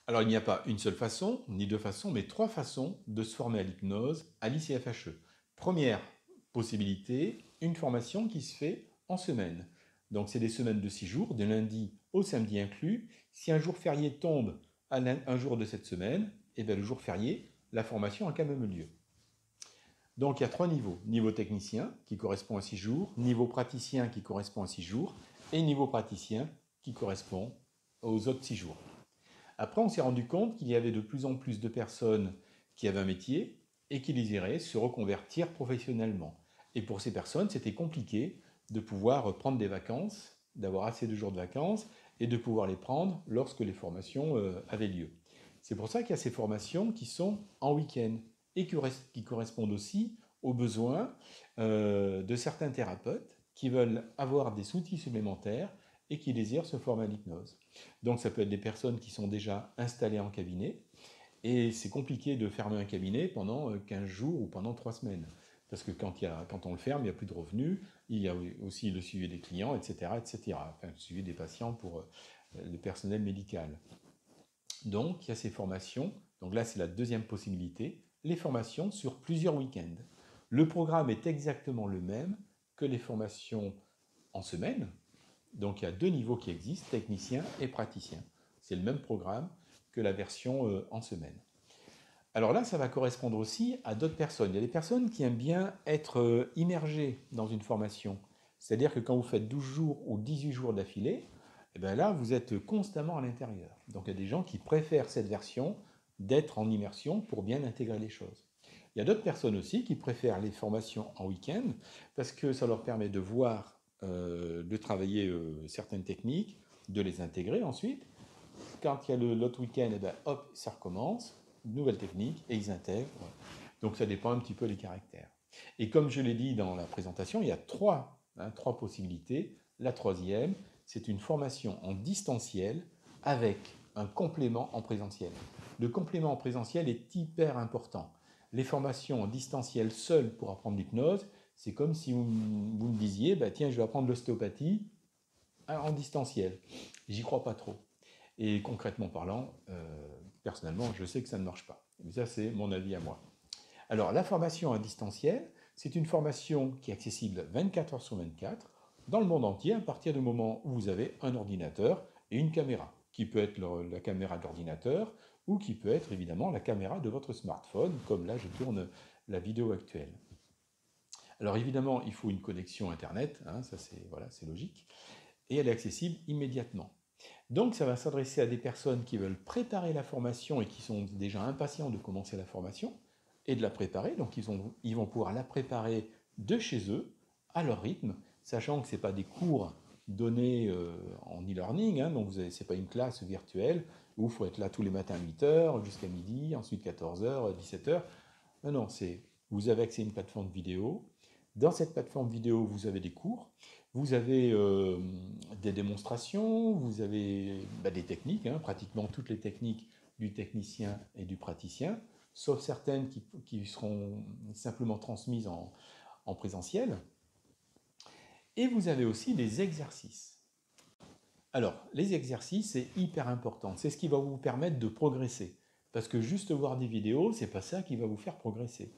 Alors, il n'y a pas une seule façon, ni deux façons, mais trois façons de se former à l'hypnose à l'ICFHE. Première possibilité, une formation qui se fait en semaine. Donc, c'est des semaines de 6 jours, de lundi au samedi inclus. Si un jour férié tombe à un jour de cette semaine, et bien le jour férié, la formation a quand même lieu. Donc, il y a trois niveaux. Niveau technicien, qui correspond à 6 jours, niveau praticien, qui correspond à 6 jours, et niveau praticien, qui correspond aux autres 6 jours. Après, on s'est rendu compte qu'il y avait de plus en plus de personnes qui avaient un métier et qui désiraient se reconvertir professionnellement. Et pour ces personnes, c'était compliqué de pouvoir prendre des vacances, d'avoir assez de jours de vacances et de pouvoir les prendre lorsque les formations avaient lieu. C'est pour ça qu'il y a ces formations qui sont en week-end et qui correspondent aussi aux besoins de certains thérapeutes qui veulent avoir des outils supplémentaires et qui désirent se former à l'hypnose. Donc ça peut être des personnes qui sont déjà installées en cabinet, et c'est compliqué de fermer un cabinet pendant 15 jours ou pendant 3 semaines. Parce que quand on le ferme, il n'y a plus de revenus, il y a aussi le suivi des clients, etc. etc. Enfin, le suivi des patients pour le personnel médical. Donc il y a ces formations, donc là c'est la deuxième possibilité, les formations sur plusieurs week-ends. Le programme est exactement le même que les formations en semaine, donc il y a deux niveaux qui existent, technicien et praticien. C'est le même programme que la version en semaine. Alors là, ça va correspondre aussi à d'autres personnes. Il y a des personnes qui aiment bien être immergées dans une formation. C'est-à-dire que quand vous faites 12 jours ou 18 jours d'affilée, eh bien là, vous êtes constamment à l'intérieur. Donc il y a des gens qui préfèrent cette version d'être en immersion pour bien intégrer les choses. Il y a d'autres personnes aussi qui préfèrent les formations en week-end parce que ça leur permet de voir, de travailler certaines techniques, de les intégrer ensuite. Quand il y a l'autre week-end, eh ben, hop, ça recommence, nouvelle technique, et ils intègrent. Donc ça dépend un petit peu des caractères. Et comme je l'ai dit dans la présentation, il y a trois possibilités. La troisième, c'est une formation en distanciel avec un complément en présentiel. Le complément en présentiel est hyper important. Les formations en distanciel seules pour apprendre l'hypnose, c'est comme si vous me disiez, bah, tiens, je vais apprendre l'ostéopathie en distanciel. J'y crois pas trop. Et concrètement parlant, personnellement, je sais que ça ne marche pas. Mais ça, c'est mon avis à moi. Alors, la formation à distanciel, c'est une formation qui est accessible 24 heures sur 24 dans le monde entier à partir du moment où vous avez un ordinateur et une caméra, qui peut être la caméra de l'ordinateur ou qui peut être évidemment la caméra de votre smartphone, comme là je tourne la vidéo actuelle. Alors évidemment, il faut une connexion Internet, hein, ça c'est voilà, c'est logique, et elle est accessible immédiatement. Donc ça va s'adresser à des personnes qui veulent préparer la formation et qui sont déjà impatients de commencer la formation et de la préparer. Donc ils vont pouvoir la préparer de chez eux, à leur rythme, sachant que ce n'est pas des cours donnés en e-learning, hein, donc ce n'est pas une classe virtuelle où il faut être là tous les matins à 8h jusqu'à midi, ensuite 14h, 17h. Non, non, vous avez accès à une plateforme vidéo. Dans cette plateforme vidéo, vous avez des cours, vous avez des démonstrations, vous avez des techniques, hein, pratiquement toutes les techniques du technicien et du praticien, sauf certaines qui seront simplement transmises en présentiel. Et vous avez aussi des exercices. Alors, les exercices, c'est hyper important. C'est ce qui va vous permettre de progresser. Parce que juste voir des vidéos, c'est pas ça qui va vous faire progresser.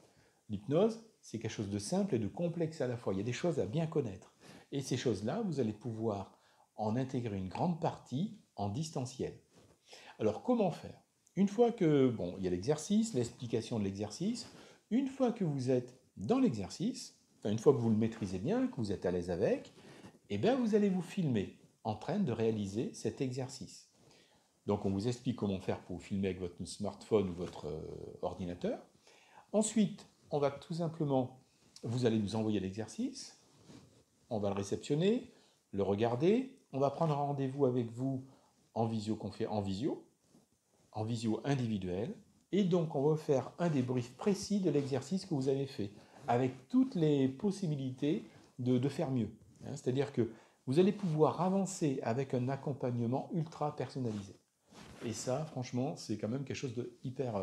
L'hypnose, c'est quelque chose de simple et de complexe à la fois. Il y a des choses à bien connaître. Et ces choses-là, vous allez pouvoir en intégrer une grande partie en distanciel. Alors, comment faire? Une fois que, bon, il y a l'exercice, l'explication de l'exercice, une fois que vous êtes dans l'exercice, enfin, une fois que vous le maîtrisez bien, que vous êtes à l'aise avec, eh bien, vous allez vous filmer en train de réaliser cet exercice. Donc, on vous explique comment faire pour vous filmer avec votre smartphone ou votre ordinateur. Ensuite, on va tout simplement, vous allez nous envoyer l'exercice, on va le réceptionner, le regarder, on va prendre un rendez-vous avec vous en visio individuelle, et donc on va faire un débrief précis de l'exercice que vous avez fait, avec toutes les possibilités de faire mieux. C'est-à-dire que vous allez pouvoir avancer avec un accompagnement ultra personnalisé. Et ça, franchement, c'est quand même quelque chose de hyper...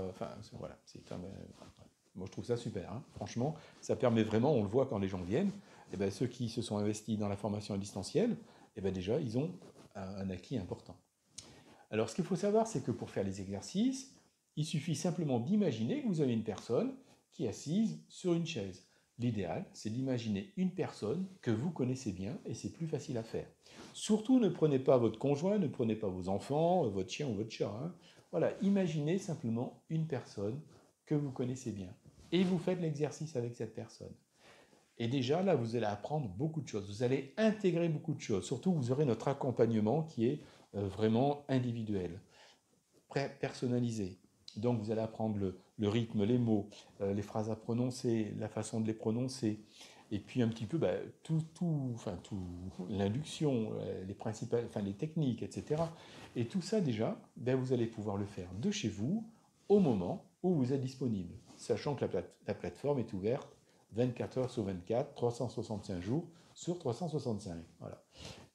voilà, c'est quand même... Moi, je trouve ça super. Hein. Franchement, ça permet vraiment, on le voit quand les gens viennent, et ben, ceux qui se sont investis dans la formation à distanciel, et ben, déjà, ils ont un acquis important. Alors, ce qu'il faut savoir, c'est que pour faire les exercices, il suffit simplement d'imaginer que vous avez une personne qui est assise sur une chaise. L'idéal, c'est d'imaginer une personne que vous connaissez bien et c'est plus facile à faire. Surtout, ne prenez pas votre conjoint, ne prenez pas vos enfants, votre chien ou votre chat, hein. Voilà, imaginez simplement une personne que vous connaissez bien et vous faites l'exercice avec cette personne. Et déjà, là, vous allez apprendre beaucoup de choses. Vous allez intégrer beaucoup de choses. Surtout, vous aurez notre accompagnement qui est vraiment individuel, personnalisé. Donc, vous allez apprendre le rythme, les mots, les phrases à prononcer, la façon de les prononcer. Et puis un petit peu l'induction, les principales, enfin les techniques, etc. Et tout ça déjà, vous allez pouvoir le faire de chez vous au moment où vous êtes disponible, sachant que la plateforme est ouverte 24 heures sur 24, 365 jours sur 365. Voilà.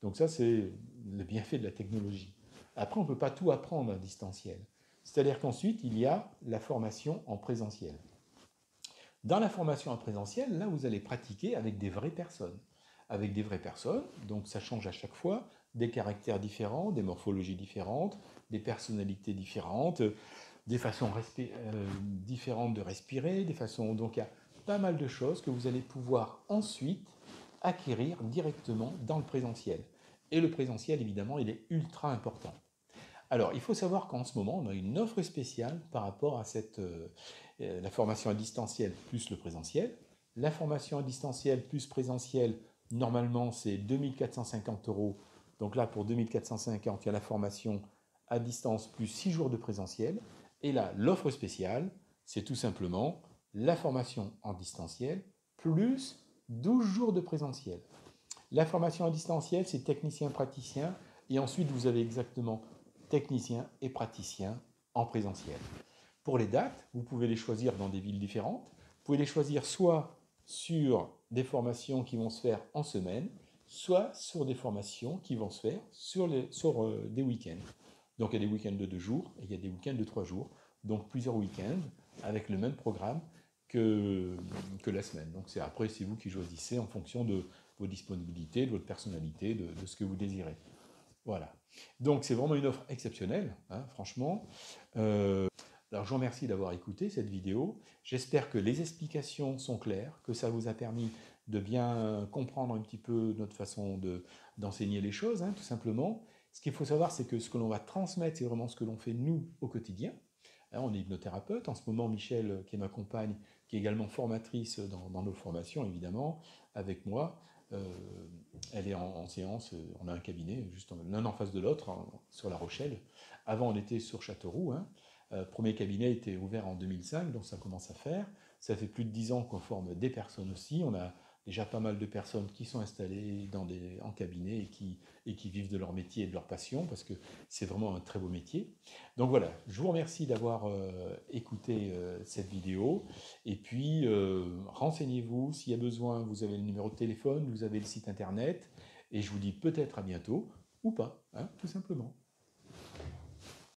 Donc ça, c'est le bienfait de la technologie. Après, on ne peut pas tout apprendre à distanciel. C'est-à-dire qu'ensuite, il y a la formation en présentiel. Dans la formation en présentiel, là, vous allez pratiquer avec des vraies personnes. Avec des vraies personnes, donc ça change à chaque fois, des caractères différents, des morphologies différentes, des personnalités différentes, des façons différentes de respirer, des façons... Donc il y a pas mal de choses que vous allez pouvoir ensuite acquérir directement dans le présentiel. Et le présentiel, évidemment, il est ultra important. Alors, il faut savoir qu'en ce moment, on a une offre spéciale par rapport à la formation à distanciel plus le présentiel. La formation à distanciel plus présentiel, normalement, c'est 2450 €. Donc là, pour 2450, il y a la formation à distance plus 6 jours de présentiel. Et là, l'offre spéciale, c'est tout simplement la formation en distanciel plus 12 jours de présentiel. La formation en distanciel, c'est technicien-praticien. Et ensuite, vous avez exactement technicien et praticien en présentiel. Pour les dates, vous pouvez les choisir dans des villes différentes. Vous pouvez les choisir soit sur des formations qui vont se faire en semaine, soit sur des formations qui vont se faire sur des week-ends. Donc il y a des week-ends de 2 jours et il y a des week-ends de 3 jours. Donc plusieurs week-ends avec le même programme que la semaine. Donc après, c'est vous qui choisissez en fonction de vos disponibilités, de votre personnalité, de ce que vous désirez. Voilà. Donc c'est vraiment une offre exceptionnelle, hein, franchement. Alors je vous remercie d'avoir écouté cette vidéo. J'espère que les explications sont claires, que ça vous a permis de bien comprendre un petit peu notre façon d'enseigner les choses, hein, tout simplement. Ce qu'il faut savoir, c'est que ce que l'on va transmettre, c'est vraiment ce que l'on fait nous au quotidien. Hein, on est hypnothérapeute. En ce moment, Michel, qui est ma compagne, qui est également formatrice dans nos formations, évidemment, avec moi, elle est en séance, on a un cabinet juste l'un en face de l'autre, hein, sur La Rochelle. Avant, on était sur Châteauroux. Hein. Premier cabinet était ouvert en 2005, donc ça commence à faire. Ça fait plus de 10 ans qu'on forme des personnes aussi. On a déjà pas mal de personnes qui sont installées en cabinet et qui vivent de leur métier et de leur passion, parce que c'est vraiment un très beau métier. Donc voilà, je vous remercie d'avoir écouté cette vidéo. Et puis, renseignez-vous, s'il y a besoin, vous avez le numéro de téléphone, vous avez le site internet, et je vous dis peut-être à bientôt, ou pas, hein, tout simplement.